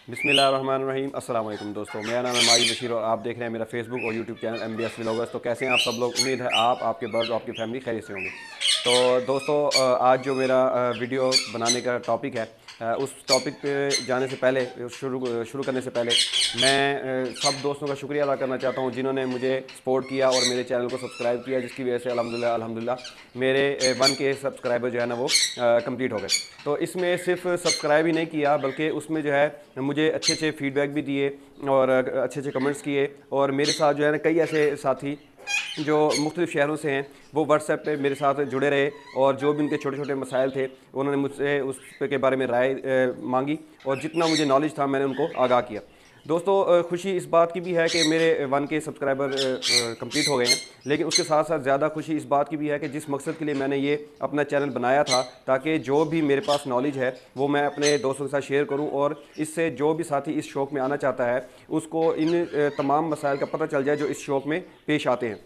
बिस्मिल्लाहिर्रहमानिर्रहीम। अस्सलाम वालेकुम दोस्तों, मेरा नाम है माजिद बशीर और आप देख रहे हैं मेरा फेसबुक और यूट्यूब चैनल MBS व्लॉगर्स। तो कैसे हैं आप सब लोग? उम्मीद है आप, आपके बर्ड्स और आपकी फैमिली खैरियत से होंगे। तो दोस्तों, आज जो मेरा वीडियो बनाने का टॉपिक है, उस टॉपिक पे जाने से पहले, शुरू शुरू करने से पहले मैं सब दोस्तों का शुक्रिया अदा करना चाहता हूँ जिन्होंने मुझे सपोर्ट किया और मेरे चैनल को सब्सक्राइब किया, जिसकी वजह से अल्हम्दुलिल्लाह मेरे 1K सब्सक्राइबर जो है ना वो कंप्लीट हो गए। तो इसमें सिर्फ सब्सक्राइब ही नहीं किया, बल्कि उसमें जो है मुझे अच्छे अच्छे फीडबैक भी दिए और अच्छे अच्छे कमेंट्स किए। और मेरे साथ जो है ना कई ऐसे साथी जो मुख्तलिफ़ शहरों से हैं वो व्हाट्सएप पे मेरे साथ जुड़े रहे और जो भी उनके छोटे छोटे मसाइल थे उन्होंने मुझसे उस के बारे में राय मांगी और जितना मुझे नॉलेज था मैंने उनको आगाह किया। दोस्तों, खुशी इस बात की भी है कि मेरे 1K सब्सक्राइबर कंप्लीट हो गए हैं, लेकिन उसके साथ साथ ज़्यादा खुशी इस बात की भी है कि जिस मकसद के लिए मैंने ये अपना चैनल बनाया था, ताकि जो भी मेरे पास नॉलेज है वो मैं अपने दोस्तों के साथ शेयर करूं और इससे जो भी साथी इस शौक़ में आना चाहता है उसको इन तमाम मसाइल का पता चल जाए जो इस शौक़ में पेश आते हैं।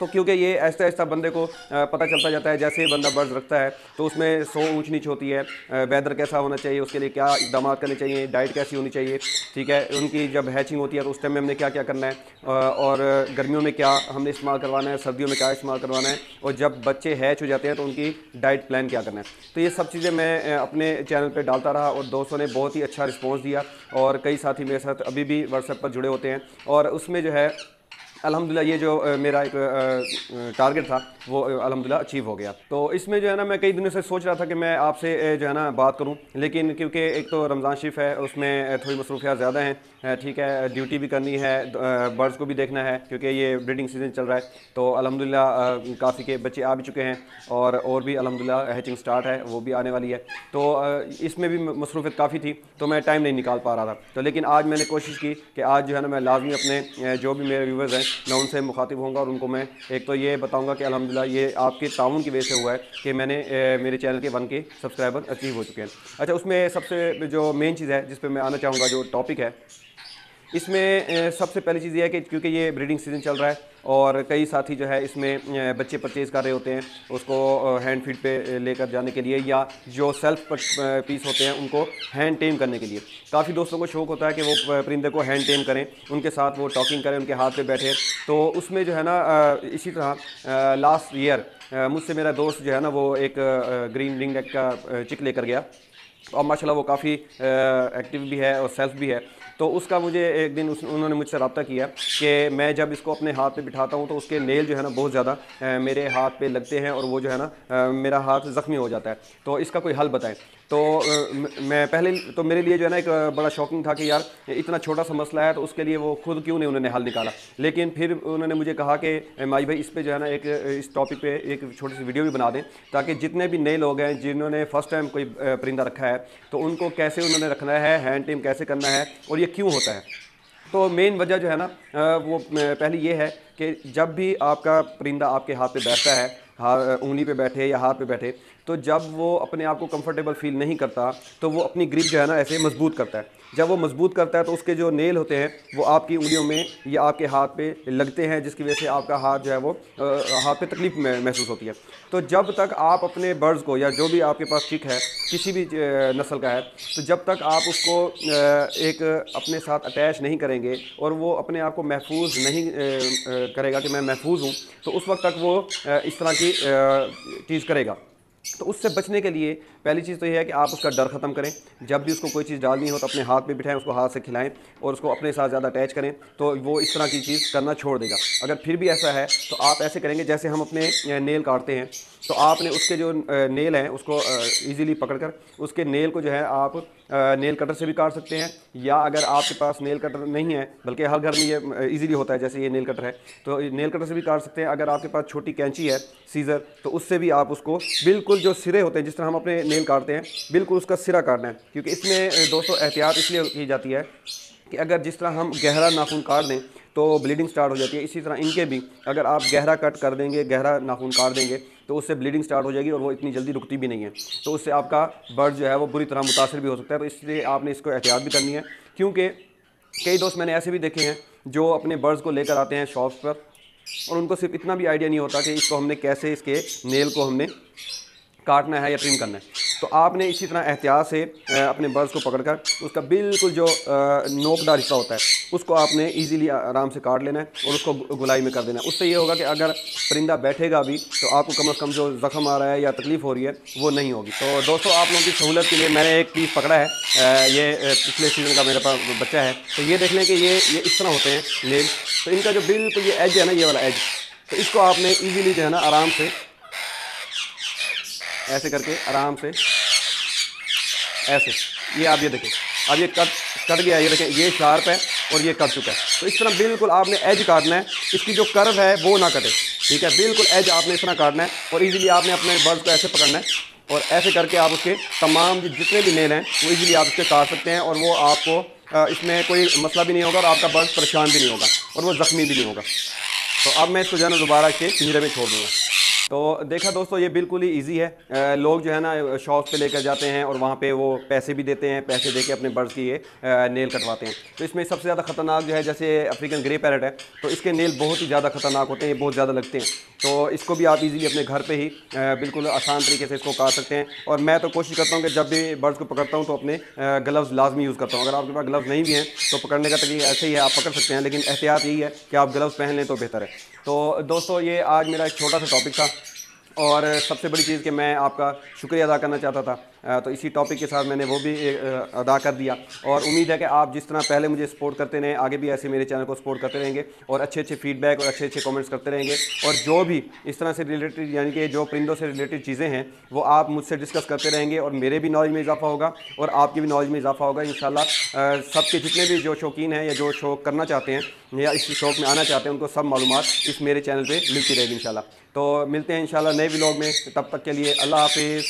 तो क्योंकि ये ऐसा ऐसा बंदे को पता चलता जाता है, जैसे बंदा बर्ड्स रखता है तो उसमें 100 ऊंच नीच होती है, वेदर कैसा होना चाहिए, उसके लिए क्या इकदाम करने चाहिए, डाइट कैसी होनी चाहिए, ठीक है, उनकी जब हैचिंग होती है तो उस टाइम में हमने क्या क्या करना है, और गर्मियों में क्या हमने इस्तेमाल करवाना है, सर्दियों में क्या इस्तेमाल करवाना है, और जब बच्चे हैच हो जाते हैं तो उनकी डाइट प्लान क्या करना है। तो ये सब चीज़ें मैं अपने चैनल पर डालता रहा और दोस्तों ने बहुत ही अच्छा रिस्पॉन्स दिया और कई साथी मेरे साथ अभी भी व्हाट्सएप पर जुड़े होते हैं और उसमें जो है अल्हम्दुलिल्लाह ये जो मेरा एक टारगेट था वो अल्हम्दुलिल्लाह अचीव हो गया। तो इसमें जो है ना मैं कई दिनों से सोच रहा था कि मैं आपसे जो है ना बात करूं, लेकिन क्योंकि एक तो रमज़ान शरीफ है उसमें थोड़ी मसरूफियात ज़्यादा हैं, ठीक है, ड्यूटी भी करनी है, बर्ड्स को भी देखना है क्योंकि ये ब्रीडिंग सीज़न चल रहा है। तो अल्हम्दुलिल्लाह काफ़ी के बच्चे आ भी चुके हैं और भी अल्हम्दुलिल्लाह हैचिंग स्टार्ट है, वो भी आने वाली है। तो इसमें भी मसरूफियत काफ़ी थी तो मैं टाइम नहीं निकाल पा रहा था। तो लेकिन आज मैंने कोशिश की कि आज जो है ना मैं लाजमी अपने जो भी मेरे व्यूवर्स हैं मैं उनसे मुखातिब होऊंगा और उनको मैं एक तो ये बताऊंगा कि अल्हम्दुलिल्लाह ये आपके ताउन की वजह से हुआ है कि मैंने मेरे चैनल के 1K सब्सक्राइबर अचीव हो चुके हैं। अच्छा, उसमें सबसे जो मेन चीज़ है जिस पे मैं आना चाहूँगा, जो टॉपिक है इसमें सबसे पहली चीज़ ये है कि क्योंकि ये ब्रीडिंग सीज़न चल रहा है और कई साथी जो है इसमें बच्चे परचेज़ कर रहे होते हैं उसको हैंड फीड पे लेकर जाने के लिए, या जो सेल्फ पीस होते हैं उनको हैंड टेम करने के लिए। काफ़ी दोस्तों को शौक़ होता है कि वो परिंदे को हैंड टेम करें, उनके साथ वो टॉकिंग करें, उनके हाथ पे बैठे। तो उसमें जो है ना इसी तरह लास्ट ईयर मुझसे मेरा दोस्त जो है ना वो एक ग्रीन रिंग नेक का चिक लेकर गया और माशाल्लाह वो काफ़ी एक्टिव भी है और सेल्फ भी है। तो उसका मुझे एक दिन उन्होंने मुझसे रब्ता किया कि मैं जब इसको अपने हाथ पे बिठाता हूँ तो उसके नेल जो है ना बहुत ज़्यादा मेरे हाथ पे लगते हैं और वो जो है ना मेरा हाथ ज़ख्मी हो जाता है, तो इसका कोई हल बताएं। तो मैं पहले तो मेरे लिए जो है ना एक बड़ा शॉकिंग था कि यार इतना छोटा सा मसला है तो उसके लिए वो खुद क्यों नहीं उन्होंने हल निकाला। लेकिन फिर उन्होंने मुझे कहा कि माई भाई इस पे जो है ना एक इस टॉपिक पे एक छोटी सी वीडियो भी बना दें ताकि जितने भी नए लोग हैं जिन्होंने फ़र्स्ट टाइम कोई परिंदा रखा है तो उनको कैसे उन्होंने रखना है, हैंड टेम कैसे करना है और ये क्यों होता है। तो मेन वजह जो है ना वो पहली ये है कि जब भी आपका परिंदा आपके हाथ पे बैठता है, उंगली पे बैठे या हाथ पे बैठे, तो जब वो अपने आप को कंफर्टेबल फील नहीं करता तो वो अपनी ग्रिप जो है ना ऐसे मजबूत करता है। जब वो मजबूत करता है तो उसके जो नेल होते हैं वो आपकी उंगलियों में या आपके हाथ पे लगते हैं, जिसकी वजह से आपका हाथ जो है वो हाथ पे तकलीफ महसूस होती है। तो जब तक आप अपने बर्ड्स को या जो भी आपके पास चिक है किसी भी नस्ल का है, तो जब तक आप उसको एक अपने साथ अटैच नहीं करेंगे और वो अपने आप को महफूज नहीं करेगा कि मैं महफूज हूँ, तो उस वक्त तक वो इस तरह की चीज़ करेगा। तो उससे बचने के लिए पहली चीज़ तो ये है कि आप उसका डर ख़त्म करें। जब भी उसको कोई चीज़ डालनी हो तो अपने हाथ पे बिठाएं, उसको हाथ से खिलाएं और उसको अपने साथ ज़्यादा अटैच करें, तो वो इस तरह की चीज़ करना छोड़ देगा। अगर फिर भी ऐसा है तो आप ऐसे करेंगे जैसे हम अपने नेल काटते हैं, तो आपने उसके जो नेल हैं उसको ईज़िली पकड़कर उसके नेल को जो है आप नेल कटर से भी काट सकते हैं, या अगर आपके पास नेल कटर नहीं है, बल्कि हर घर में ये ईज़िली होता है जैसे ये नेल कटर है, तो नेल कटर से भी काट सकते हैं। अगर आपके पास छोटी कैंची है सीज़र, तो उससे भी आप उसको बिल्कुल जो सिरे होते हैं जिस तरह हम अपने नेल काटते हैं बिल्कुल उसका सिरा काटना है। क्योंकि इसमें दोस्तों एहतियात इसलिए की जाती है कि अगर जिस तरह हम गहरा नाखून काट दें तो ब्लीडिंग स्टार्ट हो जाती है, इसी तरह इनके भी अगर आप गहरा कट कर देंगे, गहरा नाखून काट देंगे, तो उससे ब्लीडिंग स्टार्ट हो जाएगी और वो इतनी जल्दी रुकती भी नहीं है। तो उससे आपका बर्ड जो है वो बुरी तरह मुतासर भी हो सकता है। तो इसलिए आपने इसको एहतियात भी करनी है, क्योंकि कई दोस्त मैंने ऐसे भी देखे हैं जो अपने बर्ड्स को लेकर आते हैं शॉप्स पर और उनको सिर्फ इतना भी आइडिया नहीं होता कि इसको हमने कैसे, इसके नेल को हमने काटना है या ट्रिम करना है। तो आपने इसी तरह एहतियात से अपने बर्ड्स को पकड़कर उसका बिल्कुल जो नोकदार हिस्सा होता है उसको आपने इजीली आराम से काट लेना है और उसको गुलाई में कर देना है। उससे ये होगा कि अगर परिंदा बैठेगा भी तो आपको कम से कम जो ज़ख्म आ रहा है या तकलीफ़ हो रही है वो नहीं होगी। तो दोस्तों, आप लोगों की सहूलत के लिए मैंने एक पीस पकड़ा है, ये पिछले सीज़न का मेरे पास बच्चा है। तो ये देख लें कि ये इस तरह होते हैं नेल। तो इनका जो बिल्कुल ये एज है ना, ये वाला एज, तो इसको आपने ईजीली जो है ना आराम से ऐसे करके आराम से ऐसे, ये आप ये देखें, अब ये कट गया, ये देखें ये शार्प है और ये कट चुका है। तो इस तरह बिल्कुल आपने एज काटना है, इसकी जो कर्व है वो ना कटे, ठीक है। बिल्कुल एज आपने इस तरह काटना है और इजीली आपने अपने बर्ड को ऐसे पकड़ना है और ऐसे करके आप उसके तमाम जितने भी नेल हैं वो इजीली आप उसके काट सकते हैं और वो आपको इसमें कोई मसला भी नहीं होगा और आपका बर्ड परेशान भी नहीं होगा और वो ज़ख्मी भी नहीं होगा। तो अब मैं इसको जो है ना दोबारा के पिंजरे में छोड़ दूँगा। तो देखा दोस्तों, ये बिल्कुल ही इजी है। लोग जो है ना शॉप पे लेकर जाते हैं और वहाँ पे वो पैसे भी देते हैं, पैसे दे के अपने बर्ड्स की ये नेल कटवाते हैं। तो इसमें सबसे ज़्यादा ख़तरनाक जो है, जैसे अफ्रीकन ग्रे पैरट है, तो इसके नेल बहुत ही ज़्यादा ख़तरनाक होते हैं, ये बहुत ज़्यादा लगते हैं। तो इसको भी आप इजीली अपने घर पे ही बिल्कुल आसान तरीके से इसको काट सकते हैं। और मैं तो कोशिश करता हूँ कि जब भी बर्ड्स को पकड़ता हूँ तो अपने ग्लव्स लाजमी यूज़ करता हूँ। अगर आपके पास ग्लव्स नहीं भी हैं तो पकड़ने का तरीका ऐसे ही है, आप पकड़ सकते हैं, लेकिन एहतियात यही है कि आप ग्लव्स पहन लें तो बेहतर है। तो दोस्तों, ये आज मेरा एक छोटा सा टॉपिक था और सबसे बड़ी चीज़ कि मैं आपका शुक्रिया अदा करना चाहता था। तो इसी टॉपिक के साथ मैंने वो भी अदा कर दिया और उम्मीद है कि आप जिस तरह पहले मुझे सपोर्ट करते रहें, आगे भी ऐसे मेरे चैनल को सपोर्ट करते रहेंगे और अच्छे अच्छे फीडबैक और अच्छे अच्छे कमेंट्स करते रहेंगे। और जो भी इस तरह से रिलेटेड, यानी कि जो परिंदों से रिलेटेड चीज़ें हैं, वो आप मुझसे डिस्कस करते रहेंगे और मेरे भी नॉलेज में इजाफा होगा और आपकी भी नॉलेज में इजाफा होगा इंशाल्लाह। सबके जितने भी जो शौकीन हैं या जो शौक़ करना चाहते हैं या इस शौक़ में आना चाहते हैं, उनको सब मालूमात इस मेरे चैनल पर मिलती रहेगी इंशाल्लाह। तो मिलते हैं इंशाल्लाह नए व्लॉग में, तब तक के लिए अल्लाह हाफिज़।